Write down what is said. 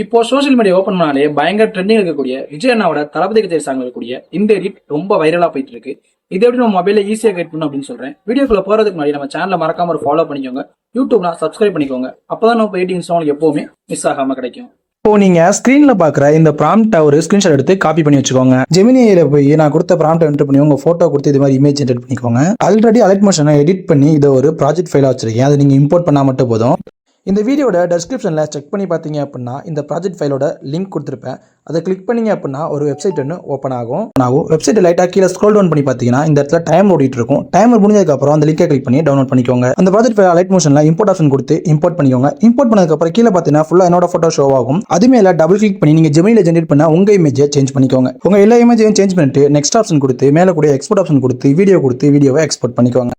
இப்போ social media open பண்ணாலே பயங்கர ட்ரெண்டிங் இருக்கக்கூடிய விஜய் அண்ணாவோட தளபதி கச்சேரி சாங் இருக்கக்கூடிய இந்த எடிட் ரொம்ப வைரலா போயிட்டு இருக்கு. இதை எப்படி நம்ம மொபைல ஈஸியா கிரியேட் பண்ணணும் அப்படின்னு சொல்றேன். வீடியோக்குள்ள போறதுக்கு முன்னாடி நம்ம சேனலை மறக்காம ஒரு ஃபாலோ பண்ணிக்கோங்க. யூடியூப்னா சப்ஸ்கிரைப் பண்ணிக்கோங்க. அப்பதான் நம்ம எடிட்டிங்ஸ் உங்களுக்கு எப்பவுமே மிஸ் ஆகாம கிடைக்கும். இப்போ நீங்க ஸ்கிரீன்ல பாக்குற இந்த ப்ராம்ப்ட ஒரு ஸ்கிரீன்ஷாட் எடுத்து காப்பி பண்ணி வச்சுக்கோங்க. ஜெமினியில போய் நான் கொடுத்த ப்ராம்ப்ட் என்டர் பண்ணி உங்க போட்டோ கொடுத்து இது மாதிரி இமேஜ் ஜெனரேட் பண்ணிக்கோங்க. ஆல்ரெடி அலைட் மோஷனை எடிட் பண்ணி இதை ஒரு ப்ராஜெக்ட் ஃபைலா வச்சிருக்கேன். அதை நீங்க இம்போர்ட் பண்ணா மட்டும் போதும். இந்த வீடியோட டெஸ்கிரிப்ஷனில் செக் பண்ணி பார்த்தீங்க அப்படின்னா இந்த ப்ராஜெக்ட் ஃபைலோட லிங்க் கொடுத்துருப்பேன். அதை கிளிக் பண்ணீங்க அப்படின்னா ஒரு வெப்சைட் ஒன்று ஓப்பன் ஆகும். வெப்சைட் லைட்டாக கீழே ஸ்க்ரோல் டவுன் பண்ணி பார்த்தீங்கன்னா இந்த இடத்துல டைம் ஓடிட்டு இருக்கும். டைமர் முடிஞ்சதுக்கப்புறம் அந்த லிங்கை கிளிக் பண்ணி டவுன்லோட் பண்ணிக்கோங்க. அந்த ப்ராஜெக்ட் ஃபைல் லைட் மோஷனில் இம்போர்ட் ஆப்ஷன் கொடுத்து இம்போர்ட் பண்ணிக்கோங்க. இம்போர்ட் பண்ணதுக்கப்புறம் கீழே பார்த்தீங்கன்னா ஃபுல்லாக என்னோட ஃபோட்டோ ஷோ ஆகும். அது மேலே டபுள் கிளிக் பண்ணி நீங்கள் ஜெமினியில் ஜென்ரேட் பண்ண உங்கள் இமேஜை சேஞ்ச் பண்ணிக்கோங்க. உங்கள் எல்லா இமேஜையும் சேஞ்ச் பண்ணிட்டு நெக்ஸ்ட் ஆப்ஷன் கொடுத்து மேலே கூட எக்ஸ்போர்ட் ஆப்ஷன் கொடுத்து வீடியோவை எக்ஸ்போர்ட் பண்ணிக்கோங்க.